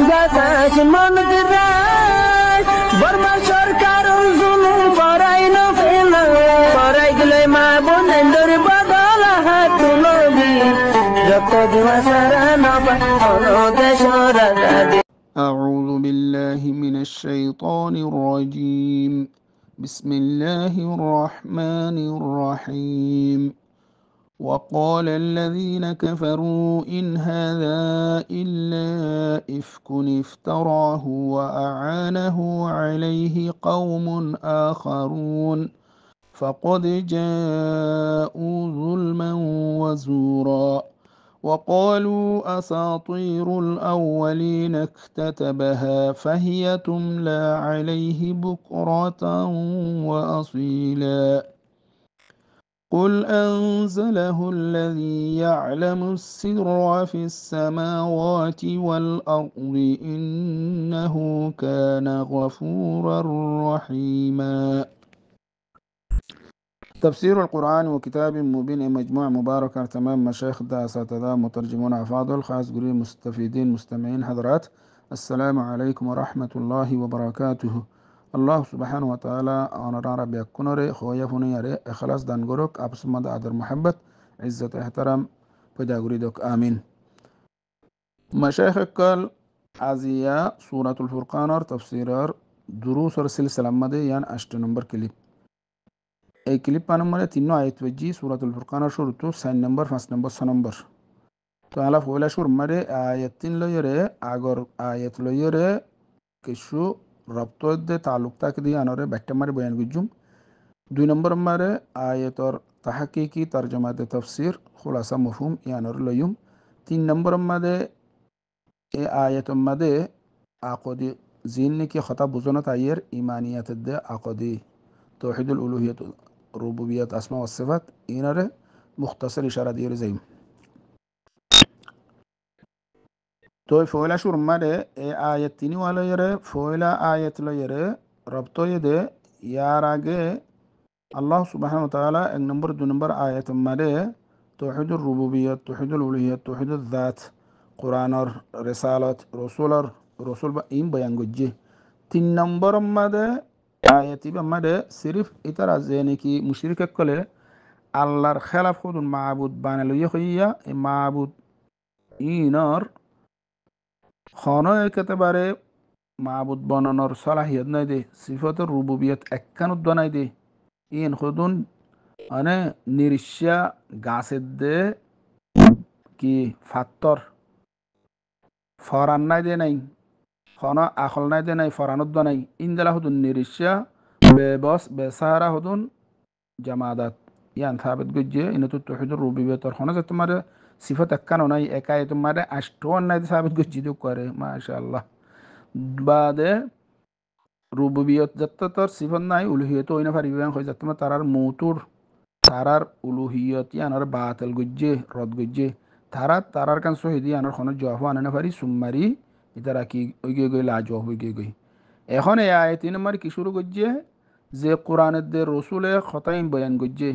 গাছ মন দিরাই বর্মা সরকার জুলুম করাই না ফেলা করাই গেলে মা বোনের বদল হাত নবী যত দিওয়া সারা না পালো দেশ রাজা। أعوذ بالله من الشيطان الرجيم. بسم الله الرحمن الرحيم. وقال الذين كفروا إن هذا إلا إفك افتراه وأعانه عليه قوم آخرون فقد جاءوا ظلما وزورا وقالوا أساطير الأولين اكتتبها فهي تملى عليه بكرة وأصيلا قل أنزله الذي يعلم السر في السماوات والأرض إنه كان غفورا رحيما. تفسير القرآن وكتاب مبين مجموع مباركة تمام مشايخ أساتذة مترجمون أفاضل خاص قريب مستفيدين مستمعين حضرات السلام عليكم ورحمة الله وبركاته. الله سبحانه وتعالى أنا رب يكونر خويا فنياري إخلاص دانغورك أبسمد عدر محبت عزة احترام بدا قريدك آمين. مشايخ قال عزيا سورة الفرقان تفسير دروس السلسلة مدى يان أشت نمبر كليب এই ক্লিপ নম্বরে 3 আয়াত ওজি সূরাতুল ফুরকানের শুরুতে 4 নম্বর 5 নম্বর 6 নম্বর তো আলা ফয়লা শুর মারে আয়াত 3 লয়রে আগর আয়াত লয়রে কিছু রব্ততে তালুক তাকে দিয়ে আনরে ব্যাখ্যা মারে বয়ান গুজুম 2 নম্বর মারে আয়াতর তাহকিকি তরজমা দে তাফসীর খুলাসা মফহুম ইয়ানর লয়ুম 3 নম্বর মারে এই আয়াত মাদে আকদি জিন কি খতা বুঝনা তাইয়ের ইমানিয়াত দে আকদি তৌহিদুল উলুহিয়ত রুবুবিয়ত আসমা ওয়াস সিফাত ইনারে মুখতাসর ইশারা দিয়ে যাইম তো ফয়লা শুর মারে এই আয়াত 3 ওয়ালায়রে ফয়লা আয়াত লয়রে রব্ত ইদে ইয়ার আগে আল্লাহ সুবহানাহু ওয়া তাআলা 1 নম্বর 2 নম্বর আয়াত মারে তৌহিদুর রুবুবিয়ত তৌহিদুল উলুহিয়ত তৌহিদুল যাত কুরআনের রিসালাত রাসূল বা ইম বয়ান গজ্জে 3 নম্বর মারে আয়াতি বামারে সিরিফ ইতারা জেনে কি মুশরিক কলে আল্লাহর খেলাফ খুদুন মাবুদ বানালো ইয়া এই মাবুদ ইনর খনো একেবারে মাবুদ বানানোর সালাহিয়ত নাই দে সিফাতুর রুবুবিয়ত একখানুদ নাই দে ইন খুদুন মানে নিরিশা গাছের দে কি ফাত্তর ফরান নাই দে নাই খনা আখল নাই দে নাই ফরানুদ্দ নাই ইনদালা হুদুন নিরিশা বেবস বেসারা হুদুন জামাদাত ইয়ান থাবিত গজ্জে ইনতু তৌহিদুর রুবুবিয়তর খনা যে তোমার সিফাত একখানো নাই একাই তোমার আষ্টন নাই সাবিত গজ্জি দু করে মাশাআল্লাহ বাদে রুবুবিয়ত যত্তর সিফাত নাই উলুহিয়ত ওইনা ফারিবান হই যত তারার মৌতুর তারার উলুহিয়ত ইয়ানর বাতিল গজ্জে রদ গজ্জে তারার কান শহীদি ইয়ানর খনা জওয়াব আননা ফারি সুমারি ইতারা কি ওইগে গই লাজ হইগে গই এখন এই আয়াত 3 নম্বর কি শুরু গজ্জে যে কোরআনের দে রাসূলে খতাইম বয়ান গজ্জে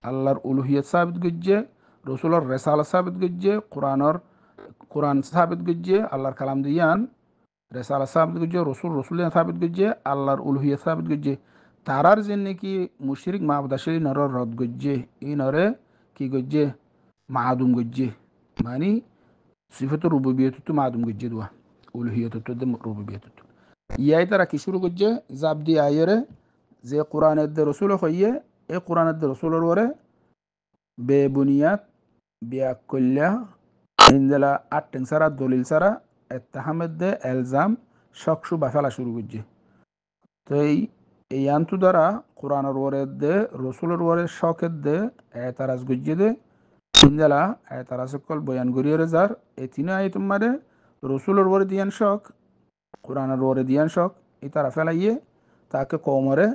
আল্লাহর উলুহিয়ত সাবিত গজ্জে রাসূলের রিসালাত সাবিত গজ্জে কোরআন সাবিত গজ্জে আল্লাহর কালাম দিয়ান রিসালাত সাবিত গজ্জে রাসূলিয়ান সাবিত গজ্জে আল্লাহর উলুহিয়ত সাবিত গজ্জে তারার জন্য কি মুশরিক মাবদাশরি নর রদ গজ্জে ই নরে কি গজ্জে মাদুম গজ্জে মানে সিফাতুর রুবুবিয়ত তো মাদুম গজ্জে দুয়া উলুহিয়ত তো দে রুবুবিয়ত ইয়াই তারা কি শুরু গজ্জে জাবদি আয়রে যে কোরআনের দে রাসূল হইয়ে এই কোরআনের দে রাসূলের ওরে বেবুনিয়াত বিয়াকুল্লা ইনদালা আট্টেন সারা দলিল সারা ইত্তাহামেদ দে ইলজাম শকশু বাফালা শুরু গজ্জে তো এই আন্তু দ্বারা কোরআনের ওরে দে রাসূলের ওরে শকের দে এতারাজ গজ্জে দে ইনদালা এতারাজ কল বয়ান গরিয়রে যার এই তিন আয়াত মারে রাসূলের ওরে দিয়ান শক কোরআনের ওরে দিয়ান শক এই তারা ফেলাইয়ে তাকে কওমরে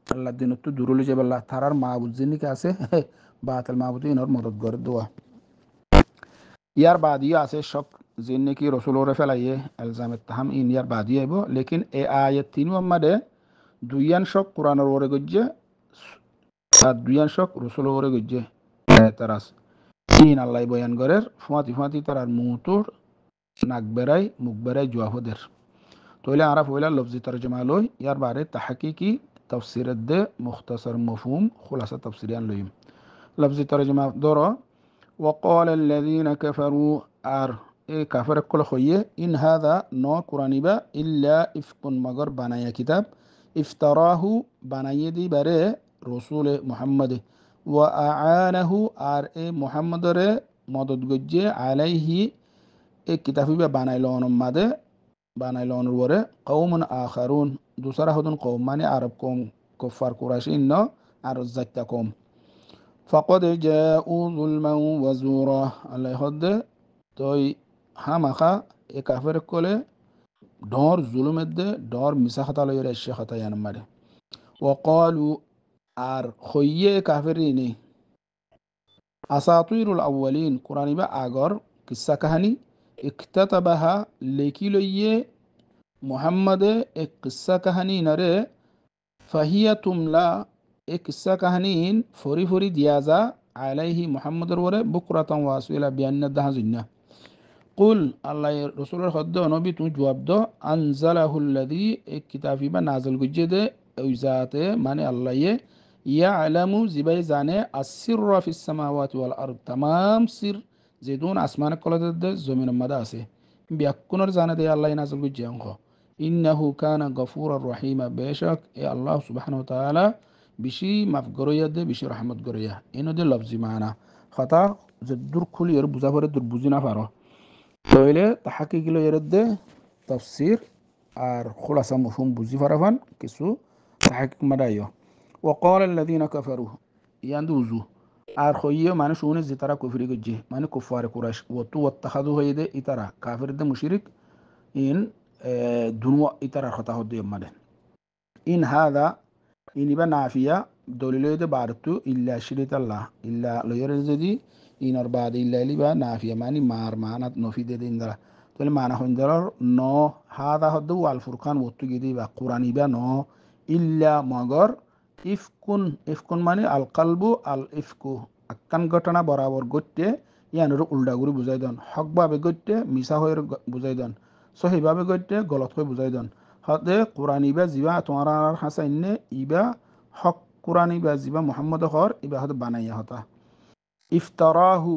আল্লাহ দিন তো দুরুলি যাবেল্লা তারার মাবুদ জিনিকে আছে বাতিল মাবুদ ইনর মদদ করে দোয়া ইয়ার বাদিও আছে শক জিন কি রাসূল ওরে ফেলাইয়ে ইলজাম ইত্তাহাম ইন ইয়ার বাদিও আইবো লেকিন এই আয়াত 3 নম্বরে দুইয়ান শক কোরআনের ওরে গজ্জে আর দুইয়ান শক রাসূল ওরে গজ্জে তারাস ইন আল্লাহ বয়ান করের ফাতি তারার মুতুর নাক বেড়াই মুখ বেড়াই জুয়াফদের তৈলে আরা ফইলা লফজি তরজমা লই ইয়ার বারে তাহাকিকি তফসিরের দে মুখতাসর মফহুম খুলাসা তফসিরিয়ান লইম লফজি তরজমা ধরো وقال الذين كفروا আর এই কাফের কল হইয়ে ইন হাদা ন কুরানিবা ইল্লা ইফকুন মগর বানাইয়া কিতাব ইফতারাহু বানাইয়ে দিবারে রসুল মুহাম্মদে ওয়া আআনাহু আর এ মুহাম্মদরে মদত গজ্জে আলাইহি এই কিতাবিবা বানাইল মাদে বানাইল অনুরে কৌমন আখারুন দুসরা হদুন কৌম মানে আরব কৌম কুফার কুরাইশি ন আর জাত্তা কৌম فقد جاءوا ظلما وزورا الله يهد توي হামাখা এ কাফের কোলে ডর জুলুমের দে ডর মিসাখাতা লইয়ের শেখাতা ইয়ান মারে ওয়াকালু আর হইয়ে কাফেরিনি আসাতিরুল আউয়ালিন কুরআনিবা আগর কিসসা কাহানি ইকতাতাবাহা লেখি লইয়ে মুহাম্মদে এক কিসসা কাহানি নরে ফাহিয়া তুমলা এই কিসসা কাহানিন ফরি ফরি দিয়া যা আলাইহি মুহাম্মদের ওরে বুকরাতাম ওয়াসিলা বিয়ান্না দাহাজুন্না কুল আল্লাহ রসুলের হদ্দ নবী তুমি জবাব দো আনজালাহুল্লাযী এই কিতাবিবা নাজল গুজ্জে দে ওই জাতে মানে আল্লাহ ইয়া আলামু জিবাই জানে আসিররা ফিস সামাওয়াতি ওয়াল আরদ তামাম সির যেদুন আসমান কলদে দে জমিনের মধ্যে আছে বিয়াকুনর জানে দে আল্লাহ নাজল গুজ্জে অঙ্ক ইন্নাহু কানা গফুরুর রহিমা বেশক এ আল্লাহ সুবহানাহু ওয়া তাআলা বেশি মাফ গরইয়া দে বেশি রহমত গরইয়া এনদে লফজি মানা কথা যে দূর খুলি আর বুঝা পরে দূর বুঝি না পারো তইলে তাহাকিকিল এরদে তফসির আর খুলাসা মফহুম বুঝি পারাফান কিছু তাহাকিক মাদাইও ওয়াকাল আল্লাযীনা কাফারু ইয়ান্দুজু আর হইয়ে মানে শুনে যে তারা কুফরি গজ্জে মানে কুফার কুরাইশ ওয়াতু ওয়াত্তাখাযু হইদে ইতারা কাফিরদে মুশরিক ইন দুনওয়া ইতারা কথা হদ্দে মানে ইন হাদা ইনিবা নাফিয়া দলিলইদে বারতু ইল্লা শিরিতাল্লাহ ইল্লা লয়রে যদি ইনর বাদ ইল্লা লিবা নাফিয়া মানে মার মানাত নফি দে দিন দ্বারা তাহলে মানা হইন্দর ন হাদা হদ্দু আল ফুরকান ওয়াতু গিদি বা কুরআনিবা ন ইল্লা মগর ইফকুন ইফকুন মানে আল কালবু আল ইফকু আক্কান ঘটনা বরাবর গত্যে ইয়ানোর উল্টা গুরি বুঝাই দেন হকভাবে গত্যে মিছা হয়ে বুঝাই দেন সহিভাবে গত্যে গলত হয়ে বুঝাই দেন হতে কোরআনিবা জিবা তোমার হাসাইনে ইবা হক কোরআনিবা জিবা মুহাম্মদ হর ইবা হতে বানাইয়া হতা ইফতারাহু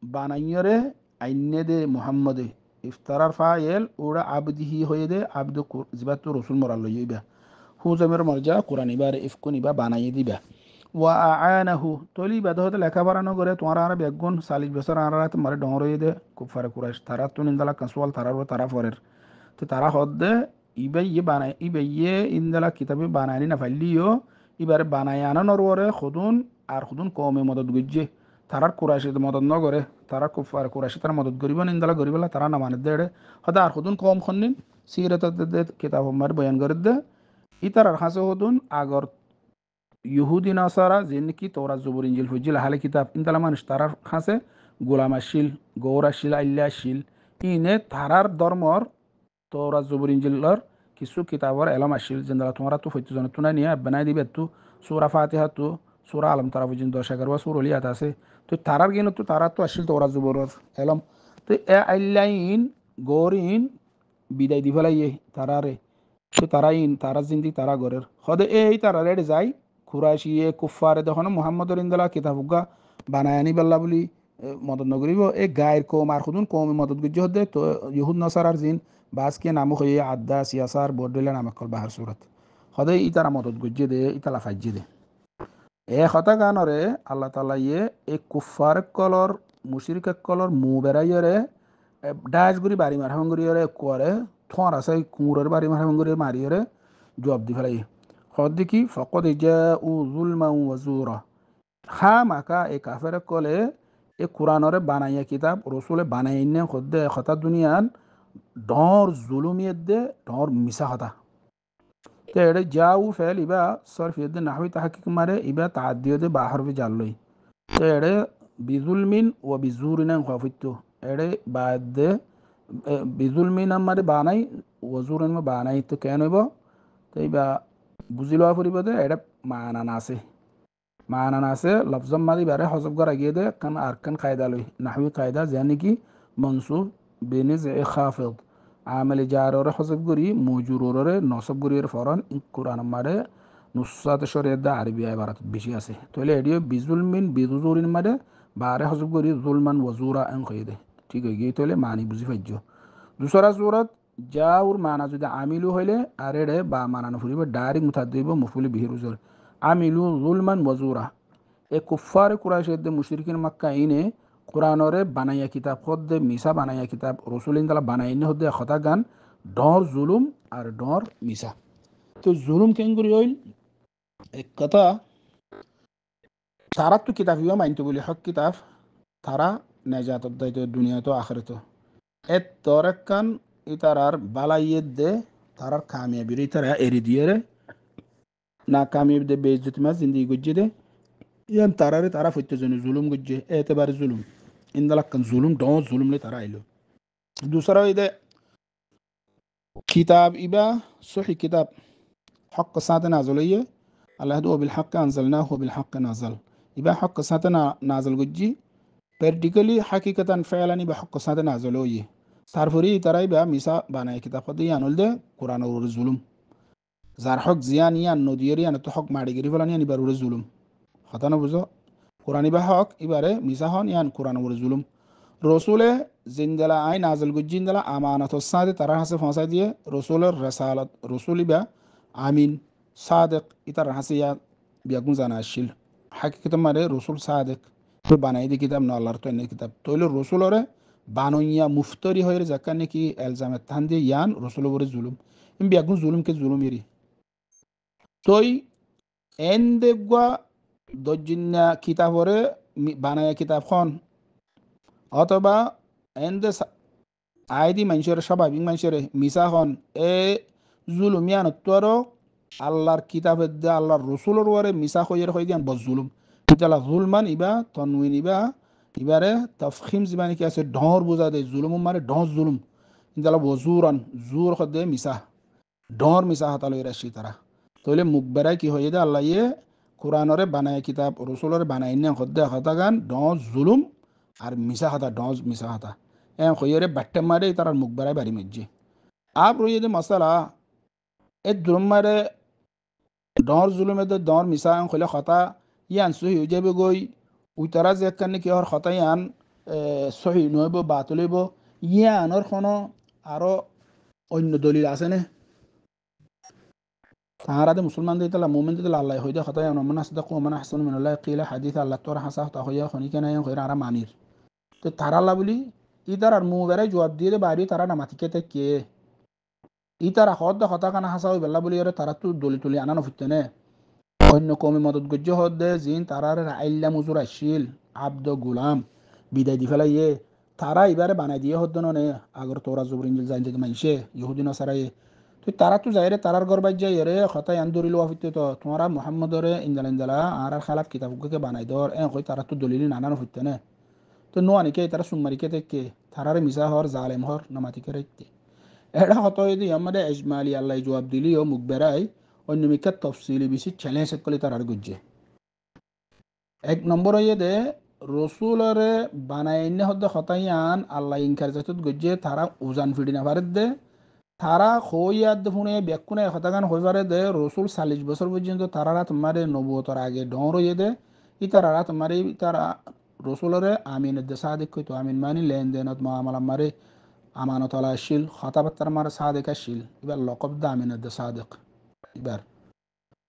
বানাইয়রে আইনে দে মুহাম্মদে ইফতারার ফাইল ওরা আবদিহি হয়ে দে আবদু জিবা তো রসুল মরাল লইবা হু জমের মর্যা কোরআনিবার ইফকুনিবা বানাইয়ে দিবা ওয়া আআনাহু তলি বাদ হতে লেখাপড়া ন করে তোমার আর বেগুন 40 বছর আর তোমার ডর হয়ে দে কুফার কুরাইশ তারা তো নিন্দালা কাসওয়াল তারা ফরের তো তারা হদ্দে ইবাই বানাই ইবাই ইন্দালা কিতাবে বানাইনি না ফাইলিও এবারে বানাই আনা নরওরে খুদুন আর খুদুন কমে মদত গুজ্জে তারার কুরাইশে মদত ন করে তারা কুফার কুরাইশে তারা মদত করিব ইন্দালা করিবলা তারা না মানে দেড়ে হদা আর খুদুন কম খন্নিন সিরাত দে কিতাব মার বয়ান করে দে ইতারার হাসে হদুন আগর ইহুদি নাসারা যেনকি তোরা জবর ইঞ্জিল ফুজিল হালে কিতাব ইন্দালা মানুষ তারার হাসে গোলাম আসিল গৌর আসিল আল্লাহ আসিল ইনে তারার ধর্মর তোরা জবর ইঞ্জিলর কিছু কিতাবর এলম আসিল যেন তোমরা তো হইতে জানো তুনা নিয়ে বানাই দিবে তো সূরা ফাতিহা তো সূরা আলম তারা পর্যন্ত 10 বা সূরা লিয়াত আছে তো তারার গেন তো তারা তো আসিল তোরা জবরর এলম তো এ আল্লাইন গৌরিন বিদায় দি ফেলাইয়ে তারারে তো তারাইন তারা জিন্দি তারা গরের হদে এই তারা রেডে যায় খুরাইশিয়ে কুফারে দেখুন মুহাম্মদর ইন্দালা কিতাবুগা বানায় আনি বেল্লা বলি মদত নগরিব এই গায়ের কৌম আর খুদুন কৌমে মদত গুজ্জ হদে তো ইহুদ নসারার জিন বাসকে নামক হয়ে আদা সিয়াসার বর্ডলে নামকল বাহার সুরত হদে ইতারা মদত গুজ্জে দে ইতালা ফাজ্জে দে এ হতা গানরে আল্লাহ তাআলা ইয়ে এই কুফার কলর মুশরিক কলর মু বেরাইরে ডাজগুড়ি বাড়ি মারহাঙ্গুরিয়রে করে থর আছে কুঁরের বাড়ি মারহাঙ্গুরি মারিয়রে জবাব দি ফেলাই হদ কি ফকদ জাউ যুলমা ওয়া জুরা হা মাকা এ কাফের কলে এ কুরআনরে বানাইয়া কিতাব রসুলে বানাইনে খদ্দে খতা দুনিয়ান ডর জুলুমিয়ত দে ডর মিসা হতা তে এড়ে যাউ ফেল ইবা সরফ ইয়দ নাহবি তাহকিক মারে ইবা তাআদ্দিয় দে বাহর বি জাল্লই তে এড়ে বিজুলমিন ওয়া বিজুরিন খাফিতু এড়ে বাদ দে বিজুলমিন আমারে বানাই ওয়াজুরিন মা বানাই তো কেন হইব তো ইবা বুঝিলওয়া পড়িব দে এড়ে মানা নাসে লফজম মাদি বারে হজব করা গিয়ে দে কান আরকান কায়দা লই নাহবি কায়দা জানি কি মনসুব بنزع خافض عامل جارور حذف قري موجورور نصب قري فران إن قرآن ماده نصات شريعة دا عربية عبارة بشياسه تولي هديو بظلم بظهور ماده باره حذف قري ظلما وزورا ان قيده تيجي تولي معنی بزي فجو دوسرا صورت جاور معنا যদি আমিলু হইলে আর এড়ে বা মানানো ফুরিব ডাইরেক্ট মুতাদ্দিব মফুল বিহি রুজুর আমিলু যুলমান ওয়াজুরা এ কুফার কুরাইশদের মুশরিকিন মক্কা ইনে কুরআনরে বানাইয়া কিতাব হদ্দে মিসা বানাইয়া কিতাব রাসূলিন তালা বানাইনে হদ্দে কথা গান ডর জুলুম আর ডর মিসা তো জুলুম কেঙ্গুরি হইল এক কথা তারা তো কিতাব ইয়া মাইনতে বলি হক কিতাব তারা নেজাত দায়িত্ব দুনিয়া তো আখিরাত এত তরকান ইতারার বালাইয়ের দে তারার কামিয়াবির ইতারা এরি দিয়ে না কামিয়াব দে বেইজ্জতি মা জিন্দিগি গুজ্জে দে ইয়ান তারারে তারা ফইতে জন্য জুলুম গুজ্জে এতেবারে জুলুম ইন্দালাক্কান জুলুম ডন জুলুম লে তারা আইলো দুসরা ইদে কিতাব ইবা সহি কিতাব হক সাথে নাজল ইয়ে আল্লাহ দু বিল হক আনজালনাহু বিল হক নাজল ইবা হক সাথে নাজল গুজ্জি প্র্যাকটিক্যালি হাকিকাতান ফাইলানি ইবা হক সাথে নাজল ইয়ে তারপরে তারাই বা মিসা বানায় কিতাব দিয়ে আনল দে কোরআনের জুলুম যার হক জিয়ান ইয়ান নদীর ইয়ান তো হক মাড়িগিরি ফেলানি ইয়ান এবার ওরে জুলুম কথা না বুঝো কোরআন বা হক এবারে মিসা হন ইয়ান কোরআনের জুলুম রসুলে জিন্দালা আই নাজল গুজিন্দালা আমানত সাদে তারা হাসে ফসাই দিয়ে রসুলের রসালত রসুল ইবা আমিন সাদেক ইতার হাসে ইয়া বিয়াগুন জানা আসছিল হাকিকত মারে রসুল সাদেক তো বানাই দি কিতাব না আল্লাহর তো এনে কিতাব তৈলে রসুলরে বানইয়া মুফতরি হয়ে যাকা নাকি এলজামে তান দিয়ে ইয়ান রসুল বরে জুলুম ইম বিয়াগুন জুলুমকে জুলুম এরি তই এন দেগুয়া দজিন্না কিতাবরে বানায়া কিতাবখন অথবা এন দে আইদি মানুষের স্বাভাবিক মানুষের মিসাখন এ জুলুম ইয়ান তোর আল্লাহর কিতাবের দে আল্লাহর রসুলের ওরে মিসা হইয়ের হয়ে দিয়ান বস জুলুম ইতালা জুলমান ইবা তনউইন ইবা ইবারে তফখিম জিবানি কি আছে ঢর বোঝা দেয় জুলুম মানে ঢস জুলুম ইতালা বজুরান জুর হদে মিসা ঢর মিসা হাতালো রাশি তারা তইলে মুখ বেড়ায় কি হয়ে যায় আল্লাহ ইয়ে কোরআনরে বানায় কিতাব রসুলরে বানাই না হদে হতা গান ঢস জুলুম আর মিসা হাতা ঢস মিসা হাতা এ হইরে বাট্টে মারে তারা মুখ বেড়ায় বাড়ি মেজে আপ রইয়ে যে মশালা এ জুলুম মারে ডর জুলুমে দে ডর মিসা হইলে হতা ইয়ান সহি হয়ে যাবে গই ওই তারা যে একখানে কি হর হতা ইয়ান সহি নইব বাতলিব ইয়ানোর কোনো আরো অন্য দলিল আছে নে তাহারাদে মুসলমান দিয়ে তালা মোমেন দিয়ে আল্লাহ হইদে হতা ইয়ান মানে আসতে মানে হাসান মিনাল্লাহ কিলা হাদিস আল্লাহ তোর হাসা হতা হইয়া খনিকে নাই হইরা আরা মানির তো তারা আল্লাহ বলি ই তার আর মুখ বেড়াই জবাব দিয়ে বাড়ি তারা নামাতিকে কে ই তারা হদ হতা কানা হাসা হই বেল্লা বলি তারা তো দলি তুলি আনা নফুতে নে অন্য কমে মদত গজ্য হদে জিন তারার আইল্লা মুজুর আসিল আব্দ গুলাম বিদায় দি ফেলাই তারা এবারে বানাই দিয়ে হদ্দ নে আগর তোরা জবর ইঞ্জিল যাই থেকে মাইছে ইহুদিন সারাই তো তারা তো যাই রে তারার গর বাই যাই রে হতাই আন্দরিল ওয়াফিতে তো তোমরা মুহাম্মদরে ইনজাল ইনজালা আর খালাফ কিতাবকে বানাই দর এ কই তারা তো দলিল নানা নফুতে নে তো নোয়ানি কে তারা সুমারি কে থেকে তারারে মিসা হর জালেম হর নামাতি কে রাইতে এটা হতো যদি আমাদের ইজমালি আল্লাহ জবাব দিলি ও মুখ বেড়াই অন্য মিকাত তফসিলি বেশি চ্যালেঞ্জ করলে তার আর গুজে এক নম্বর হইয়ে দে রসুলরে বানাইনে হদ্দে হতাইয়ান আল্লাহ ইনকার জাতুত গুজে তারা উজান ফিডি না পারে দে তারা হইয়াদ শুনে ব্যাকুনে হতাগান হয়ে পারে দে রসুল 40 বছর পর্যন্ত তারা তোমার নবুয়তর আগে ডর হইয়ে দে ই তারা তোমার তারা রসুলরে আমিনের দে সাদিক কইতো আমিন মানি লেনদেনত মামলা মারে আমানত আল্লাহ শিল হতাবাত্তার মারে সাদেক শিল এবার লকব দা আমিনের দে সাদেক এবার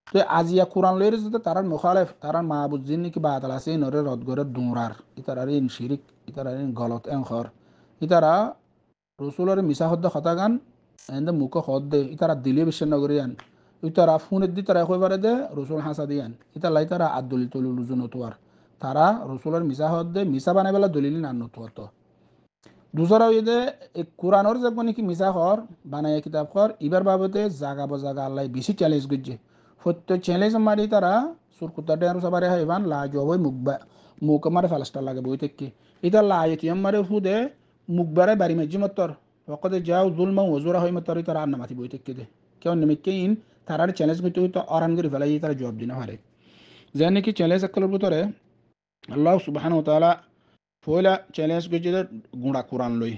তো আজিয়া কোরআন লইরে যদি তারার মুখালেফ তারার মাহবুদ জিন্নি কি বাতাল আছে নরে রদ করে দুমরার ইতারার ইন শিরিক ইতারার ইন গলত এংখর ইতারা রসুলের মিশা হদ্দ হতাগান এন্দে মুখ হদ্দে ইতারা দিলে বিশ্ব নগরিয়ান ইতারা ফোনের দি তারা কই পারে দে রসুল হাসা দিয়ান ইতার লাই তারা আদলিল তলিল নতুয়ার তারা রসুলের মিশা হদ্দে মিশা বানাই বেলা দলিল না নতুয়ার তো দুসরা ইদে কোরআনের যে কি মিশা হর বানায় কিতাব হর ইবার বাবদে জাগা বজাগা আল্লাহ বেশি চ্যালেঞ্জ করছে সত্য চ্যালেঞ্জ মারি তারা সুরকুতাটে আর সবারে হাইবান লাজ হই মুখ মারে ফালাস্টার লাগে বই থেকে এটা লাজ টিয়াম মারে হুদে মুখ বারে বাড়ি মেজি মতর ওকদে যাও জুলমা ওজুরা হই মতর তারা আর নামাতি বই থেকে দে কেউ নেমিকে ইন তারার চ্যালেঞ্জ করতে হইতো অরান করে ফেলাই তারা জবাব দিনা পারে যে নাকি চ্যালেঞ্জ একলের ভিতরে আল্লাহ সুবহানাহু ওয়া তাআলা পয়লা চ্যালেঞ্জ করছে গুড়া কোরআন লই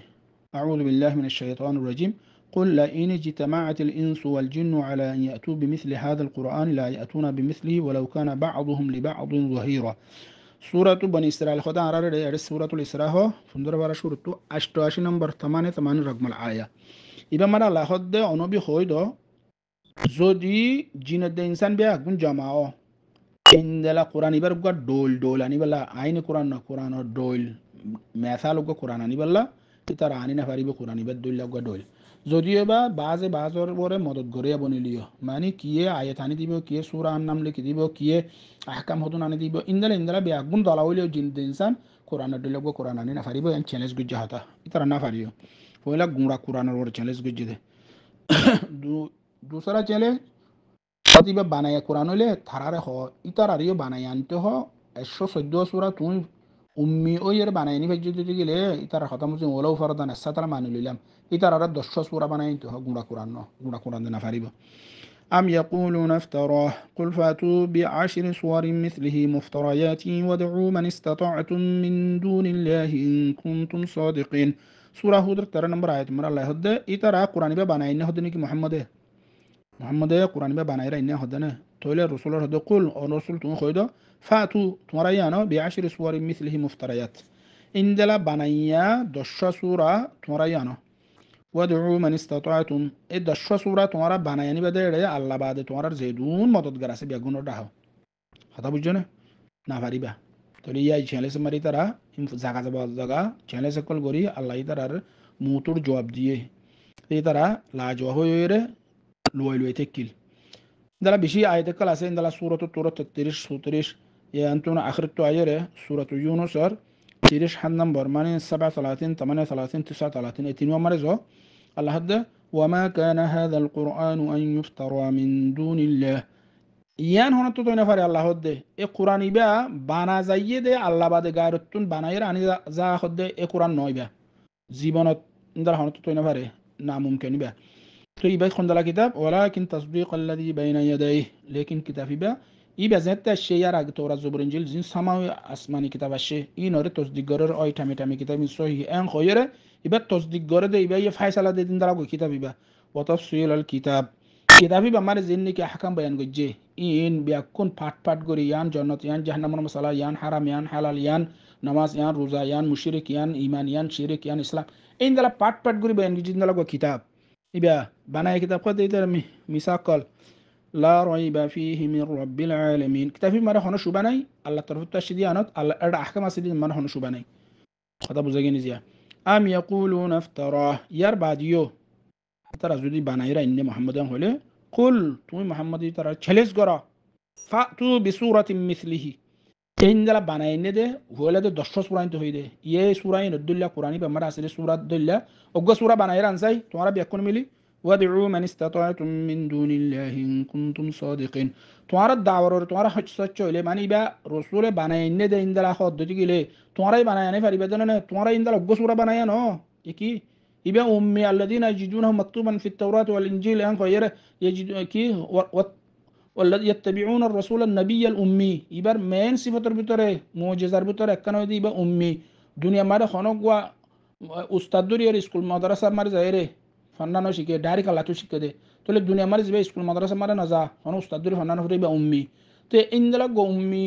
أعوذ بالله من الشيطان الرجيم قل لئن اجتمعت الإنس والجن على أن يأتوا بمثل هذا القرآن لا يأتون بمثله ولو كان بعضهم لبعض ظهيرا سورة بني إسرائيل خدا عرارة سورة الإسراء هو فندر بارا سورة 88 نمبر 88 رقم الآية إذا مرة الله خد أنبي خويدو زودي جند إنسان بيا كون جماعة إندلا قرآن يبرق دول دول أني بلا عين قرآن دول مثال قرآن أني بلا ترى أني نفري بقرآن يبدل لقى دول যদিও বা বাজের পরে মদত গড়িয়া বনিলিও মানে কিয়ে আয়াত আনি দিব কিয়ে সূরা নাম লিখে দিব কিয়ে আহকাম হতুন আনি দিব ইন্দলা বেগুন দলা হইলেও জিন ইনসান কোরআন দিলে কোরআন আনি না পারিব এন চ্যালেঞ্জ গুজ্জা হতা ইতারা না পারিও পয়লা গুঁড়া কোরআনের ওর চ্যালেঞ্জ গুজ্জে দে दूसरा চ্যালেঞ্জ অতিবা বানায়া কোরআন হইলে থারারে হ ইতারারিও বানায়া আনতে হ 114 সূরা তুই উম্মি ওইয়ের বানাই নি ভাজ্য দিতে গেলে ইতারা খতম হচ্ছে ওলাও ফরদান সাতারা মানি লইলাম ইতারা 10 সূরা বানাই তো গুঁড়া কোরআন না পারিব أم يقولون افتراه قل فاتوا بعشر صور مثله مفتريات وادعوا من استطعتم من دون الله إن كنتم صادقين سورة هود 13 نمبر آية مر الله هد إترا قرآن بناي إنه هدني كي محمد قرآن بناي إنه هدنا تولى الرسول هد قل الرسول تون خيدا فاتوا تمريانا بعشر صور مثله مفتريات إن دلا بنايا 10 سورة تمريانا وادعوا من استطعتم এই 10 সূরা তোমরা বানায়ানি বাদে আল্লাহ বাদে তোমরা জেদুন মদদগার আছে বেগুনর ডাহ কথা বুঝছো না পারিবা তাহলে ইয়াই চ্যালেঞ্জ মারি তারা জাগা চ্যালেঞ্জ কল করি আল্লাহ তারার মুতুর জবাব দিয়ে এই তারা লাজওয়া হয়ে রে লই তেকিল দালা বেশি আয়াত কল আছে দালা সূরাত 33 34 এ আন্তনা আখিরাত তো আয়ারে সূরাত ইউনুস 30 নম্বর মানে 37 38 39 এই তিন নম্বরে যো الله هذا وما كان هذا القرآن أن يفترى من دون الله ইয়ান হন তো তৈনা ফারে আল্লাহ হদ্দে এ কোরআন ইবা বানা যাইয়ে দে আল্লাহ বাদে গায়রতুন বানাইরা আনি যা হদ্দে এ কোরআন নয় বা জীবনত ইন্দার হন তো তৈনা ফারে না মুমকিন ইবা তো ইবা খন্দলা কিতাব ওয়ালাকিন তাসদীক আল্লাযী বাইনা ইয়াদাইহি লেকিন কিতাব ইবা জাতে শেয়ার আগে তওরাত জবর ইনজিল জিন সামাওয়ি আসমানি কিতাব আসে ইনরে তসদীক গরের ওই টামি কিতাব সহিহ এন খয়রে ইবা তসদিক করে দে ইবা ফায়সালা দে দিন দ্বারা কিতাব ইবা ওয়াতাফসিল আল কিতাব ইবা মানে জিন্নি কি আহকাম বয়ান গজ্জে ইন বিয়াকুন পাট করি ইয়ান জান্নাত ইয়ান জাহান্নামের মাসালা ইয়ান হারাম ইয়ান হালাল ইয়ান নামাজ ইয়ান রোজা ইয়ান মুশরিক ইয়ান ঈমান ইয়ান শিরক ইয়ান ইসলাম ইন দ্বারা পাট করি বয়ান গজ্জে দিন দ্বারা কিতাব ইবা বানায় কিতাব কত ইতার মিসাকাল লা রাইবা ফিহি মির রাব্বিল আলামিন কিতাব মানে হন শুবা নাই আল্লাহ তরফ থেকে দিয়া আনত আল্লাহ এর আহকাম আছে দিন মানে হন শুবা নাই কথা বুঝা গেনি জিয়া আম ইয়াকুলুন ইফতারাহ ইয়ার বাদিও তারা যদি বানাইরা ইন্নে মুহাম্মাদান হলে কুল তুমি মুহাম্মাদি তারা চ্যালেঞ্জ করো ফাতু বিসূরাতিন মিসলিহি ইনদালা বানাইনে দে হলে দে 10 সূরা ইনতে হইদে ইয়ে সূরা ইন দুল্লাহ কুরআনি বা মারা আসলে সূরা দুল্লাহ ওগো সূরা বানাইরা আনসাই তোমরা বিয়াকুন মিলি ওয়াদউ মান ইসতাতা'তুম মিন দুনিল্লাহি ইন কুনতুম সাদিকিন তোমরা দাওয়ার তোমরা হচ্ছে হইলে মানে ইবা রাসূলে বানাইনে দে ইনদালা হদ্দতি গিলে তোমরাই বানায়ানে পারিবে না তোমরা ইনদালা ওগো সূরা বানায়ানো কি ইবা উম্মি আল্লাযিনা ইয়াজিদুনাহু মাকতুবান ফিত তাওরাত ওয়াল ইনজিল আন গায়র ইয়াজিদু কি والذي يتبعون الرسول النبي الأمي ইবার মেন সিফাতের ভিতরে মুজিজার ভিতরে একখানে হইদি ইবা উম্মি দুনিয়া মারে খনগওয়া উস্তাদুর ইয়ার স্কুল মাদ্রাসা মারে যায়রে ফান্নানো শিখে ডাইরেক্ট আল্লাহ তো শিখে দে তাহলে দুনিয়া মারে যাবে স্কুল মাদ্রাসা মারে না যা হন উস্তাদুর ফান্নানো হইবে ইবা উম্মি তো ইনদালা গো উম্মি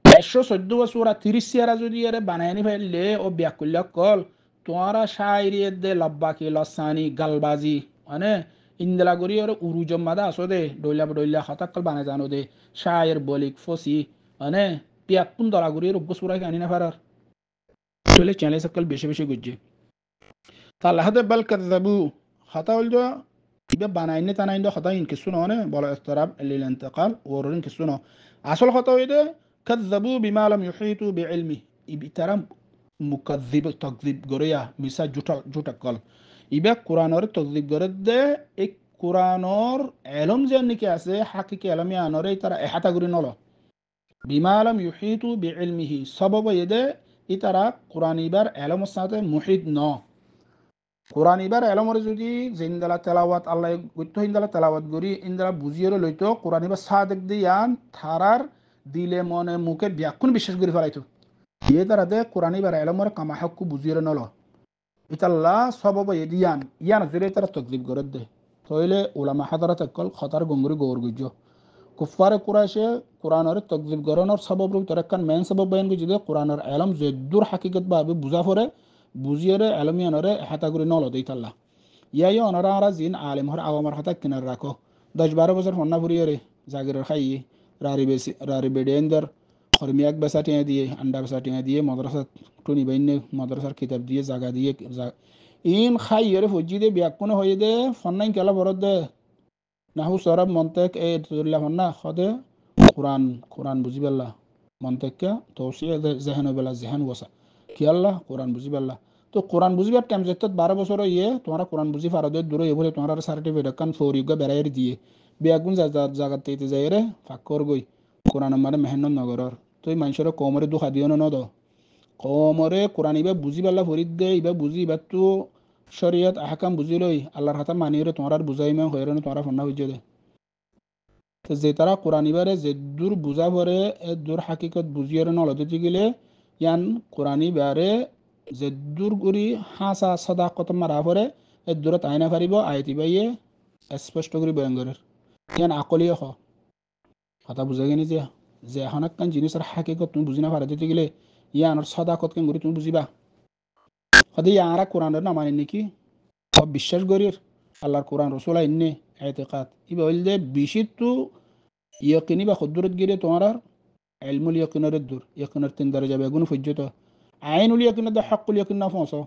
114 সূরা 30 সিয়ারা যদি ইয়ারে বানায়নি ফেললে ও বিয়াকুল্লা কল তোরা শায়রিয়ত দে লাব্বাকি লসানি গালবাজি মানে ইন্দলা গরি আর উরুজম মাদা আসদে ডইলা খাতাকল বানায় জানো দে শায়ের বলিক ফসি মানে পিয়াকুন দলা গরি রব্ব সূরা কানি না ফারার চলে চ্যানেল সকল বেশি গুজে তাআলা হাদে বাল কাযাবু খাতা হল যা ইবা বানাইনে তানাইন দো খাতা ইনকে শুনো মানে বলা ইস্তিরাব লিল ইন্তিকাল ওরন কে শুনো আসল খাতা হইদে কাযাবু বিমা লাম ইউহিতু বিইলমি ইবতারাম মুকাযযিব তাকযিব গরিয়া মিসা জুটা কল ইবা কোরআনের তাকযিব করে দে এই কোরআনের ইলম জানি কি আছে হাকিকি ইলমি আনরে তারা এহাতা করি নল বিমা লাম ইউহিতু বিইলমিহি সবব ইদে ইতারা কোরআন ইবার ইলমের সাথে মুহিত ন কোরআন ইবার ইলমের যদি জিন্দালা তেলাওয়াত আল্লাহ গত্য ইন্দালা তেলাওয়াত করি ইন্দালা বুঝিয়ে লইতো কোরআন ইবার সাদেক দিয়ান থারার দিলে মনে মুখে ব্যাকুন বিশ্বাস করে ফেলাইতো ইয়ে তারা দে কোরআন ইবার ইলমের কামা হক বুঝিয়ে নল ইতাল্লা সবব ইয়ান ইয়ান জুরে তারা তকলিব করে দে তইলে উলামা হাদারাত কল খতার গঙ্গুরি গৌর গুজ্জ কুফারে কুরাইশে কোরআনের তকজিব গরনের সবব রূপ তরেকান মেন সবব বয়ান গুজি দে কোরআনের আলম জেদুর হাকিকত ভাবে বুঝা পরে বুঝিয়ে আলমিয়ানরে হাতাগুড়ি নল দেই তাল্লা ইয়াই অনরা আরা জিন আলিম হর আওয়ামার হাতা কিনার রাখো 10-12 বছর ফন্না ফুরিয়ে রে জাগিরের খাই রারি বেডেন্দর খরমিয়াক বেসা টিয়া দিয়ে আন্ডা বেসা টিয়া দিয়ে মাদ্রাসা টুনি বাইনে মাদ্রাসার কিতাব দিয়ে জাগা দিয়ে ইন খাই রে ফজি দে ব্যাকুন হয়ে দে ফন্নাই কেলা বরদ দে নাহু সরব মন্তেক এ তুল্লা ফন্না খদে কোরআন কোরআন বুঝি বেল্লা মন্তেককে তৌসিয়া জেহেন বেলা জেহেন ওসা কি আল্লাহ কোরআন বুঝি বেল্লা তো কোরআন বুঝিবার টাইম যেত 12 বছর ইয়ে তোমার কোরআন বুঝি ফারদে দূরে বলে তোমার সার্টিফিকেট কান ফৌরিগ বেড়াইর দিয়ে বেগুন জাগাতে যাই রে ফাক্কর গই কোরআন মানে মেহনত নগরর তুই মানুষের কমরে দুখা দিও ন দ কমরে কোরআন ইবা বুঝি বেলা ফরিদ দে ইবা বুঝি ইবা তো শরীয়ত আহকাম বুঝি লই আল্লাহর হাতে মানিয়ে তোমার বুঝাই মে হইরে তোমার ফন্না বুঝে দে তো যে তারা কোরআন ইবারে যে দূর বুঝা পরে এ দূর হাকিকত বুঝিয়ে নলদি গেলে ইয়ান কোরআন ইবারে যে দূর করি হাসা সদা কত মারা পরে এ দূরত আইনা পারিব আইতি বাইয়ে স্পষ্ট করে বয়ান করে ইয়ান আকলিয়ে কথা বুঝা গেনি যে এখন একখান জিনিসের হাকিকত তুমি বুঝি না পারা দিতে গেলে ইয়ানোর সদা কতকে করে তুমি বুঝিবা হদে ইয়ারা কোরআনের না মানে নাকি সব বিশ্বাস করির আল্লাহর কোরআন রসুল আইনে এতেকাত ইবা হইল যে বেশি তো ইয়াকিনি বা খুদরত গিরে তোমার ইলমুল ইয়াকিনের দূর ইয়াকিনের 3 দরজা বেগুন ফজ্জত আইনুল ইয়াকিনের দা হকুল ইয়াকিন না ফসো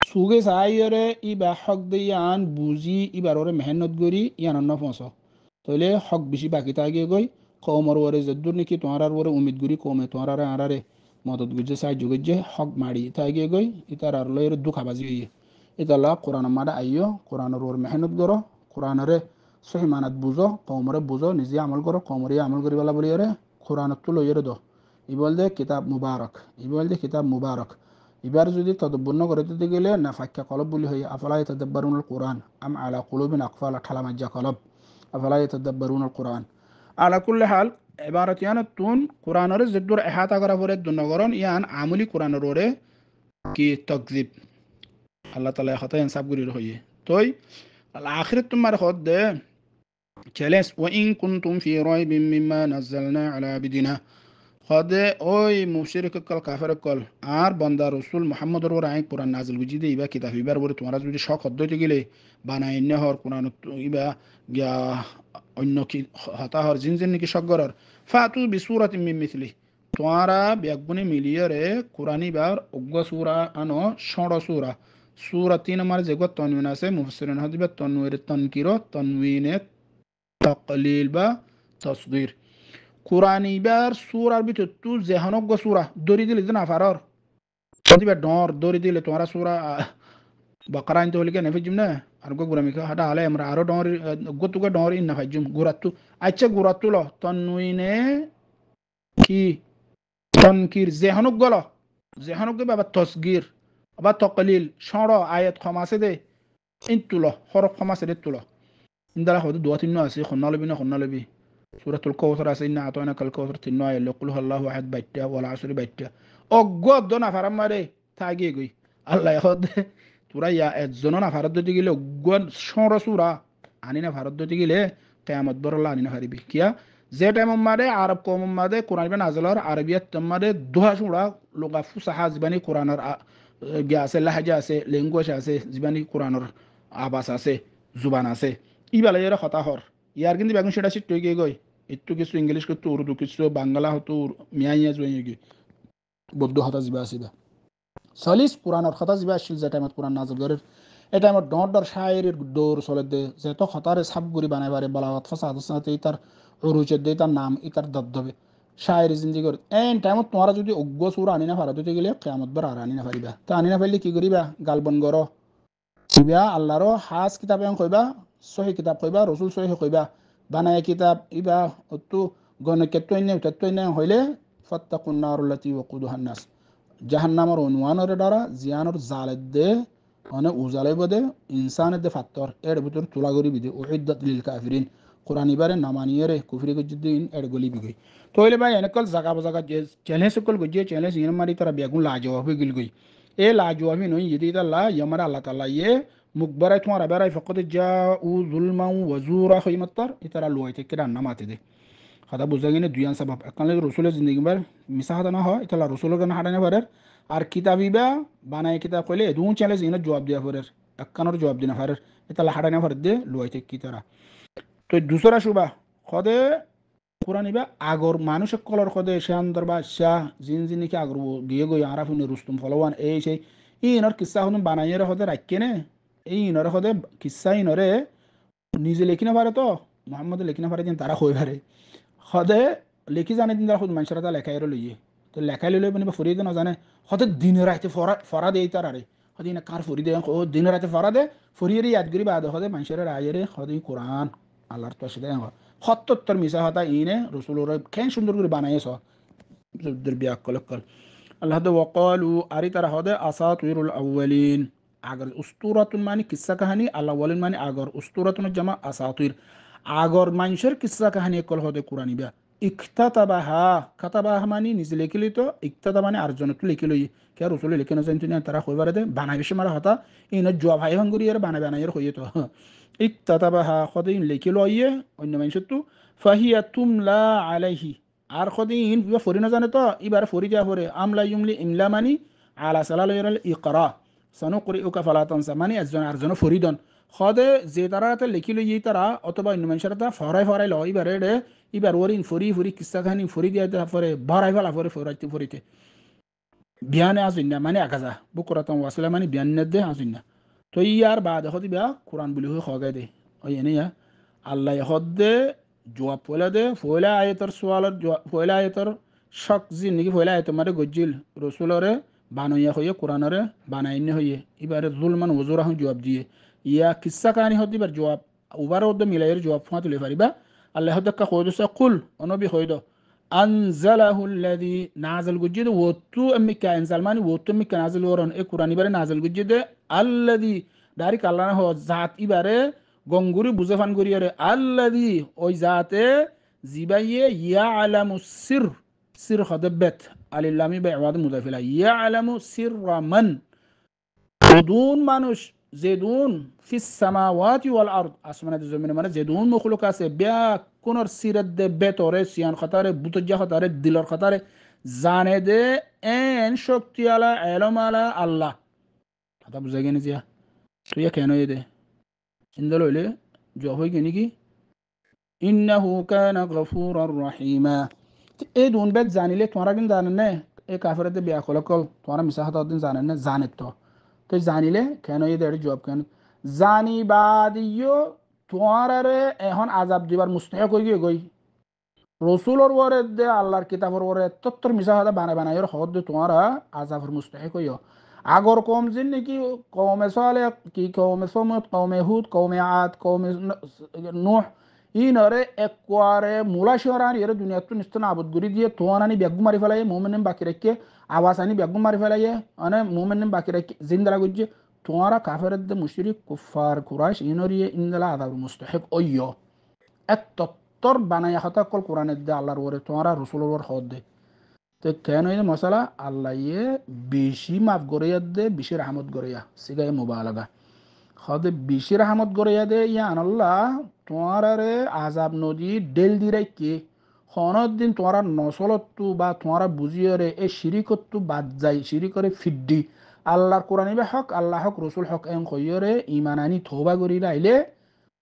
সুগে সাইরে ইবা হক দিয়ান বুঝি ইবার ওরে মেহনত করি ইয়ান না ফসো তাইলে হক বেশি বাকি থাকে গই কওমর ওরে যদ্দুর নাকি তোমার ওরে উম্মিদ করি কমে তোমার আরারে মদত গুজে সাহায্য গুজে হক মারি থাকে গই ইতার আর লয়ের দুখাবাজি হইয়ে ইতাল্লাহ কোরআন মারা আইও কোরআনের ওর মেহনত করো কোরআনরে সহি মানাত বুঝো কমরে বুঝো নিজে আমল করো কমরে আমল করি বলা বলি রে কোরআনত তো লইরে দো ই বল দে কিতাব মুবারক ই বল দে কিতাব মুবারক এবার যদি তদব্বর করে দিতে গেলে না ফাক্কা কলব বলি হই আফলা ইয়াতাদাব্বারুনাল কুরআন আম আলা কুলুবিন আকফালা ঠালামাজ্জা কলব আফলা ইয়াতাদাব্বারুনাল কুরআন আলা কুল্লি হাল ইবারত ইয়ানাতুন কোরআনের জদ্দুর ইহাতা করা পরে দুনগরন ইয়ান আমলি কোরআনের ওরে কি তাকযিব আল্লাহ তাআলা খাতা ইনসাফ করি রহিয়ে তোই আল আখিরাত তোমার খদ দে চ্যালেঞ্জ ওয়া ইন কুনতুম ফি রাইবিন মিম্মা নাযালনা আলা আবিদিনা খদে ওই মুশরিক কল কাফের কল আর বান্দা রাসূল মুহাম্মদর ওর আই কোরআন নাযিল বুঝি দে ইবা কিতাব ইবার ওরে তোমার যদি শক হদ্দতে গেলে বানাই নে হর কোরআন ইবা গিয়া অন্য কি হতা হর জিনজিন নাকি শকগরর ফাতু বিসূরাতিন মিন মিসলি তোয়ারা বেগুনি মিলিয়রে কোরআনি বার উগ্র সূরা আনো ষড় সূরা সূরা 3 নম্বর যেগো তনবিন আছে মুফাসসিরিন হাদিবে তনওয়ির তনকির তনবিনে তাকলিল বা তাসগীর কোরআনি বার সূরার ভিতর তু যেহনগ্য সূরা দরি দিলে না ফারর দিবে ডর দরি দিলে তোরা সূরা বাকারা আনতে হলে কেন ফিজুম না আর গো গুরামিকা হাটা আলে আমরা আরো ডর গতুকে ডর ইন না ফাজুম গুরাতু আচ্ছা গুরাতু ল তনউইনে কি তনকির যেহনগ্য বাবা তাসগীর বা তাকলিল সর আয়াত খমাসে দে ইনতুল হরফ খমাসে দে তুল ইনদালা হদু দুয়া তিন আছে খন্নালবি সূরাতুল কাউসার আছে ইন্না আতাইনাকাল কাউসার তিন আয়াত লাকুল আল্লাহু আহাদ বাইটা ওয়াল আসরি বাইটা অগদ দনা ফারামারে থাকি গই আল্লাহ হদ তোরা ইয়া একজন না ভারত দিতে গেলে অগদ সর সূরা আনি না ভারত দিতে গেলে কিয়ামত বরলা আনি না হারিবি কিয়া যে টাইম মারে আরব কম মাদে কোরআন বে নাজলার আরবিয়াত মাদে দুহা সূরা লগা ফুসাহা জিবানি কোরআনের গিয়া আছে লাহাজা আছে ল্যাঙ্গুয়েজ আছে জিবানি কোরআনের আবাস আছে জুবান আছে ইবালে এর কথা হর ইয়ার কিন্তু বেগুন সেটা শিখতে গিয়ে গই একটু কিছু ইংলিশ করতে উর্দু কিছু বাংলা হতো মিয়াইয়া জুয়ে গিয়ে বৌদ্ধ হতা জিবা আসিবা চলিস কোরআনের কথা জিবা আসছিল যে টাইমত কোরআন নাজল করে এই টাইমত ডর শায়েরির দৌড় চলে দে যে তো হতারে সাবগুড়ি বানাই পারে বালাগত ফসাদ সাথে তার অরুচের দে তার নাম ইতার দবদবে শায়েরি জিন্দি করে এন টাইমত তোমারা যদি অজ্ঞ সুর আনি না পারতে গেলে কিয়ামত বার আর আনি না পারিবা তা আনি না পারলে কি করিবা গালবন গর কিবা আল্লাহর হাজ কিতাব কইবা সহি কিতাব কইবা রসুল সহি কইবা বানায় কিতাব ইবা তো গণকেত্তইনে হইলে ফাত্তাকুন নারুল্লাতি ওয়াকুদুহান নাস জাহান্নামের অনুমানের দ্বারা জিয়ানোর জালের দে মানে উজালাই বদে ইনসানের দে ফাত্তর এর ভিতর তুলা গরি বিদে উইদ্দাত লিল কাফিরিন কোরআন ইবারে নামানিয়েরে কুফরি গজ্জুদ্দিন এর গলি বিগই তইলে ভাই এনেকল জাগা জাগা যে চ্যালেঞ্জ কল গজ্জে চ্যালেঞ্জ ইন মারি তারা বেগুন লাজবাব গিল গই এ লা জওয়াবি নই ইদি তাল্লা ইয়ামার আল্লাহ তাআলা ইয়ে মুকবারাই তোমারা বেরাই ফকত জাউ যুলমান ওয়া জুরা খৈমাত্তার ইতারা লুয়াইতে কিরা নামাতে দে খাদা বুঝা গিনে দুয়ান সাবাব একান লাগে রসুলের জিন্দগি বার মিসা হাতা না হয় ইতালা রসুলের গান হারানে পারে আর কিতাবিবা বানায় কিতাব কইলে দুন চ্যালেঞ্জ ইনে জবাব দিয়া পারে একানোর জবাব দিনা পারে ইতালা হারানে পারে দে লুয়াইতে কি তারা তো দুসরা সুবা খদে কোরআন ইবা আগর মানুষের কলর খদে শান দরবা শাহ জিন জিনিকে আগর গিয়ে গই আরাফুন রুস্তুম ফলওয়ান এই সেই ইনর কিসসা হদম বানাইয়ের খদে রাখকেনে এই ইনর খদে কিসসা ইনরে নিজে লেখি না পারে তো মোহাম্মদ লেখি না পারে দিন তারা হয়ে পারে খদে লেখি জানে দিন তারা খুদ মানুষের তা লেখাই লইয়ে তো লেখাই লইলে মানে ফরিয়ে না জানে হতে দিন রাতে ফরা দেই তার আরে হতে না কার ফরি দে ও দিন রাতে ফরা দে ফরিয়ে ইয়াদগিরি বাদ হতে মানুষের রায়ের হতে কোরআন আল্লাহর তো সেটা সত্তর মিশা হতা ইনে রসুলোর কেন সুন্দর করে বানাইছ বিয়াকল আল্লাহ ওয়াকালু আরি তারা হদে আসাতিরুল আউয়ালিন আগর উস্তুরাতুন মানে কিসসা কাহিনী আল্লাহ ওয়ালিন মানে আগর উস্তুরাতুন জামা আসাতির আগর মানুষের কিসসা কাহিনী কল হদে কোরআনিবা ইখতাতাবাহা খাতাবাহ মানে নিজে লিখিলি তো ইখতাতা মানে আরজনত লিখিলই কে রসুল লিখে না জানতে তারা কইবারে দে বানাই বেশি মারা হতা ইন জোয়া ভাই ভাঙ্গুরি আর বানাইয়ের হইয়ে তো ইকতাতাবাহা খদিন লিখিল ইয়ে অন্য মানুষের ফাহিয়া তুমলা আলাইহি আর খদিন ইবা ফরি না জানে তো এবার ফরি যা ফরে আমলা ইউমলি ইমলা মানি আলা সালাল ইকরা সানুকরিউকা ফালা তানসা মানে একজন আরজন ফরিদন খদে যে তারাতে লিখিল ই তারা অথবা অন্য মানুষের তা ফরাই ল এবারে রে এবার ওরিন ফরি ফরি কিসা খানি ফরি দিয়া ফরে ভরাই ফেলা ফরে ফরাইতে ফরিতে বিয়ানে আসুন্না মানে আকাজা বুকরাতাম ওয়াসলা মানে বিয়ান দে আসুন্না তো ইয়ার বাদ হতে বিয়া কোরআন বলি হয়ে খগাই দে ওই এনে আল্লাহ হদে জবাব পয়লা দে ফয়লা আয়তর সোয়ালর ফয়লা আয়তর শক জি নাকি ফয়লা আয়ত মারে গজ্জিল রসুলরে বানইয়া হইয়ে কোরআনরে বানাইনে হইয়ে এবারে জুলমান ওজুরা হন জবাব দিয়ে ইয়া কিসা কাহিনী হতে এবার জবাব উবার হদে মিলাইয়ের জবাব ফুয়া তুলে পারিবা আল্লাহ হদক্কা কইদসা কুল অনবি হইদ আনজালাহুল্লাযী নাযাল গুজিদ ওতু এমিকা আনজাল মানে ওতু এমিকা নাযাল ওরন এ কোরআন ইবারে নাযাল গুজিদ আল্লাযী ডাইরেক্ট আল্লাহ না জাত ইবারে গঙ্গুরি বুঝাফান করিয়ারে আল্লাযী ওই জাতে জিবাইয়ে ইয়ালামু সির সির খদবেত আলিল্লামি বিআওয়াদ মুদাফিলা ইয়ালামু সিররা মান দুন মানুষ জেদুন ফিস সামাওয়াতি ওয়াল আরদ আসমানে জমিনে মানে জেদুন মখলুক আছে বিয়া কোনর সিরত দে বেতরে সিয়ান খতারে বুতজ্জা খতারে দিলর খতারে জানে দে এন শক্তি আলা ইলম আলা আল্লাহ কথা বুঝা গেনি জিয়া তুই কেন দে ইন্দল হইলে জব হই গেনি কি ইন্নাহু কানা গফুরার রহিমা এই দুন বেত জানিলে তোমরা কিন্তু জানেন না এই কাফেরতে বিয়া কল তোমরা মিছা কথা দিন জানেন না জানে তো জানিলে কেন এদের জবাব কেন জানি বাদিও তোমারে এখন আজাব দিবার মুস্তাহিক হয়ে গিয়ে গই রসুলর ওরে দে আল্লাহর কিতাবর ওরে তত্তর মিশা হাদা বানাইয়ের হদ দে তোমারা আজাবর মুস্তাহিক হইও আগর কম জিন নাকি কৌমে সালে কি কৌমে সমত কৌমে হুদ কৌমে আদ কৌমে নূহ ইনরে একবারে মুলা শহরান এর দুনিয়াত নিস্তন আবদ গুরি দিয়ে তোয়ানানি বেগু মারি ফেলাই মুমিন বাকি রেখে আওয়াজ আনি বেগু মারি ফেলাই মানে মুমিন বাকি রেখে জিন্দা গুজ্জে তোয়ারা কাফেরদ দে মুশরিক কুফার কুরাইশ ইনরিয়ে ইনলা আযাব মুস্তাহিক ওয়্য এক তত্তর বানায়া হতা কল কোরআনের দে আল্লাহর ওরে তোয়ারা রাসূলের ওর হদ দে তো কেন এই মশালা আল্লাহ বেশি মাফ গড়াইয়া দে বেশি রহমত গড়াইয়া সিগাই মুবালাগা হদে বেশি রহমত গড়াইয়া দে ইয়ান আল্লাহ তোমার আজাব নদী ডেল দি রাখে হনত দিন তোমার নসলতু বা তোমার বুঝিয়ে এই শিরিকতু বাদ যায় শিরিকরে ফিড্ডি আল্লাহর কোরআন বা হক আল্লাহ হক রসুল হক এম কইরে ইমান আনি থোবা করি রাইলে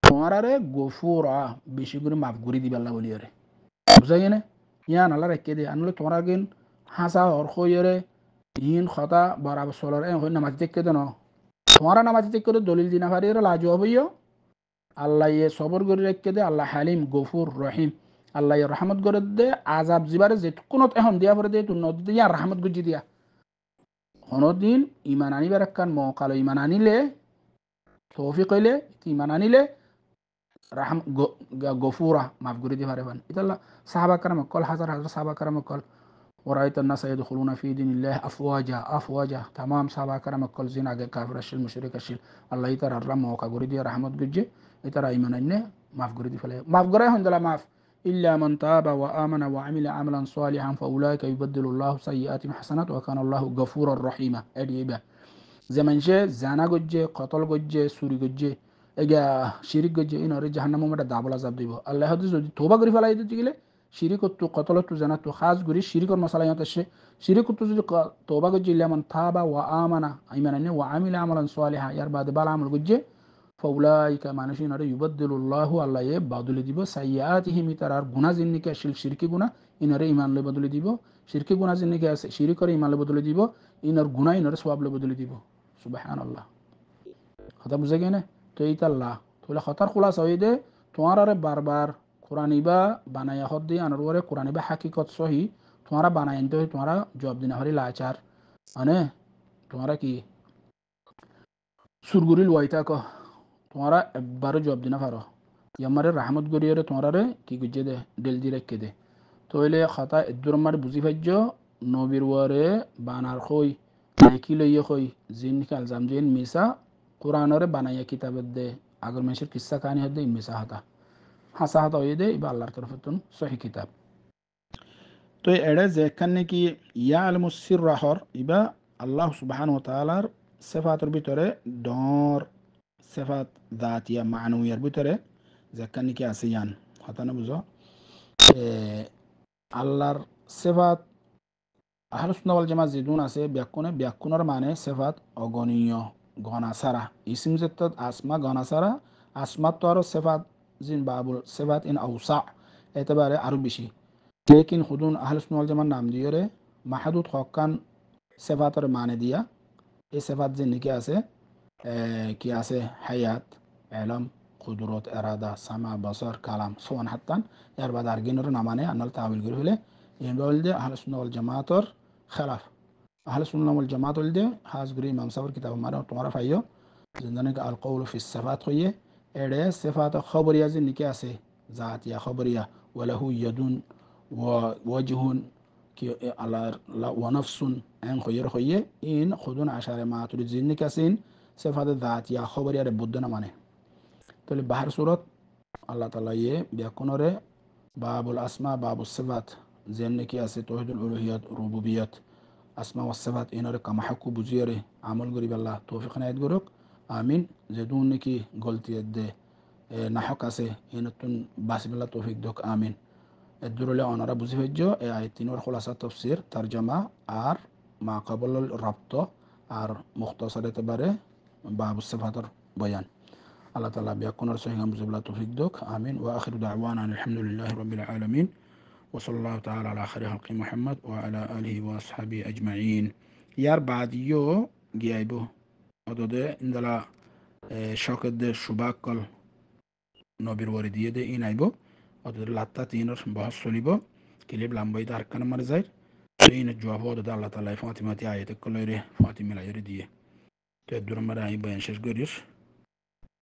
তোমার গফুরা বেশি করে মাফ করে দিবে আল্লাহ বলিয়ারে বুঝাই না ইয়ান আল্লাহ রেখে দে আনলে তোমার গেন হাসা হর কইরে ইন খতা বরাবর সলার এম নামাজ দেখতে দেন তোমার নামাজ দেখতে দলিল দিনা পারি লাজবাব হইও আল্লাহ সবর করে রেখে দে আল্লাহ হালিম গফুর রহিম আল্লাহ রহমত করে দে আজাব জিবারে যে কোনো এখন দিয়া পরে দে তুই নদী দিয়া রহমত গুজি দিয়া হনদিন ইমান আনিবার একখান মকালো ইমান আনিলে তৌফিক হইলে ইমান আনিলে রাহম গফুরা মাফ করে দিয়ে পারেন ইতাল্লাহ সাহাবা কারাম কল হাজার হাজার সাহাবা কারাম কল ওরাইত الناس يدخلون في دين الله افواجا افواجا تمام সাহাবা কারাম কল জিন আগে কাফির আসল মুশরিক আসল আল্লাহ তাআলা মওকা করে দিয়ে রহমত গুজে ইতারা ইমান আননে মাফ করে দি ফেলে মাফ করে হন্দলা মাফ إلا من تاب وآمن وعمل عملا صالحا فأولئك يبدل الله سيئاتهم حسنات وكان الله غفورا رحيما أديبا زمن جه زنا گجه قتل گجه سوری گجه اگه شریک گجه اینا رو جهنم مده دابل عذاب دیبو الله حدیث যদি توبه করি ফেলাই দিতে গেলে শিরিক তো কতল তো জানা তো খাস গরি শিরিকর মশলা ইয়াত আসে শিরিক তো যদি توبه গজে ইল্লা মান তাবা ওয়া আমানা আইমানা ওয়া আমিলা আমালান সালিহা ইয়ার বাদে বালা আমল গজে ফাউলাইকা মানুষিন আরে ইউবাদদিলুল্লাহু আল্লাহ এ বাদলে দিব সাইয়াতিহিম তারার গুনাহ জিন্নিকে আসল শিরকি গুনাহ ইনারে ঈমান লে বদলে দিব শিরকি গুনাহ জিন্নিকে আছে শিরিক করে ঈমান লে বদলে দিব ইনার গুনাহ ইনারে সওয়াব লে বদলে দিব সুবহানাল্লাহ কথা বুঝে গেনে তো এইতাল্লাহ তোলে খতার খোলাস হয়ে দে তোমার আরে বারবার কোরআনিবা বানায়া হদ দিয়ে আনার ওরে কোরআনিবা হাকিকত সহি তোমারা বানাই আনতে হয় তোমারা জবাব দিনা হরি লাচার মানে তোমারা কি সুরগুরিল ওয়াইতা ক তোমারা একবারও জবাব দিনা পারো ইয়ামারে রাহমত গরিয়রে তোমারে কি গুজে দে দিল দি রেখে দে তোলে খতা ইদুর মার বুঝি ফাজ্য নবীর ওরে বানার খই কি লইয়ে খই জিন কালজাম জিন মিসা কোরআনরে বানাইয়া কিতাবের দে আগর মেশের কিসা কাহিনী হদে মিসা হাতা হাসা হাতা হয়ে দে ইবা আল্লাহর তরফতুন সহি কিতাব তো এড়ে যেখানে কি ইয়া আলমুসির রাহর ইবা আল্লাহ সুবহানাহু ওয়া তাআলার সিফাতের ভিতরে ডর সিফাত জাতিয়া মানউয়ার ভিতরে যেখানে কি আছে ইয়ান হতা না বুঝো আল্লাহর সিফাত আহলুস সুন্নাহ ওয়াল জামাত জিদুন আছে ব্যাকুণের মানে সিফাত অগণীয় গণাসারা ইসিম যেত আসমা গণাসারা আসমাত তো আরো সিফাত জিন বাবুল সিফাত ইন আউসা এতবারে আরো বেশি লেকিন খুদুন আহলুস সুন্নাহ ওয়াল জামাত নাম দিয়ে রে মাহাদুদ হকান সিফাতের মানে দিয়া এই সিফাত যে নিকে আছে কি আছে হায়াত ইলম কুদরত ইরাদা সামা বসর কালাম সোয়ান হাত্তান এর বাদ আরগিনর নামানে আনাল তাবিল করে হলে এই বলদে আহলুস সুন্নাহ ওয়াল জামাতর খেলাফ আহলুস সুন্নাহ ওয়াল জামাত বলদে খাস করে ইমাম সাবর কিতাব মারা তোমারা পাইও জিন্দানে আল কওল ফি সিফাত হইয়ে এড়ে সিফাত খবরিয়া যে নিকে আছে জাতিয়া খবরিয়া ওয়ালাহু ইয়াদুন ওয়া ওয়াজহুন কি আল্লাহ ওয়া নাফসুন আন খয়র হইয়ে ইন খুদুন আশারে মাতুরি জিন নিকে আছেন সিফাত জাতিয়া খবরিয়া রে বুদ্ধনা মানে তাহলে বাহার সুরত আল্লাহ তাআলা ইয়ে ব্যাকুণরে বাবুল আসমা বাবুস সিফাত যেন নাকি আছে তৌহিদুল উলুহিয়াত রুবুবিয়াত আসমা ওয়াস সিফাত ইনরে কামাহাকু বুজিয়ারে আমল করি আল্লাহ তৌফিক নায়াত গরক আমিন যেদুন নাকি গলতি দে নাহক আছে ইনতুন বাসিবিল্লাহ তৌফিক দক আমিন এদুরলে অনারা বুঝি হজ্জ এ আয়াত তিনর খুলাসা তাফসীর তরজমা আর মা ক্বাবল রাব্ত আর মুখতাসার এতবারে বাবুস সিফাতর বয়ান আল্লাহ তাআলা ব্যাকুণের সহিহ বুঝিবিল্লাহ তৌফিক দক আমিন ওয়া আখিরু দাওয়ানা আলহামদুলিল্লাহি রাব্বিল আলামিন وصلى الله تعالى على خير خلق محمد وعلى آله وأصحابه أجمعين يار بعد يو جايبو أدوده إندلا شاكد شباكل نبير وردية ده إن أيبو أدوده لاتا تينر بحث صليبو كليب لامبايد أركان مرزاير سين الجواب أدوده الله تعالى فاطمة آية كل يري فاطمة لا يرديه تدور مرة أيبو ينشش غريش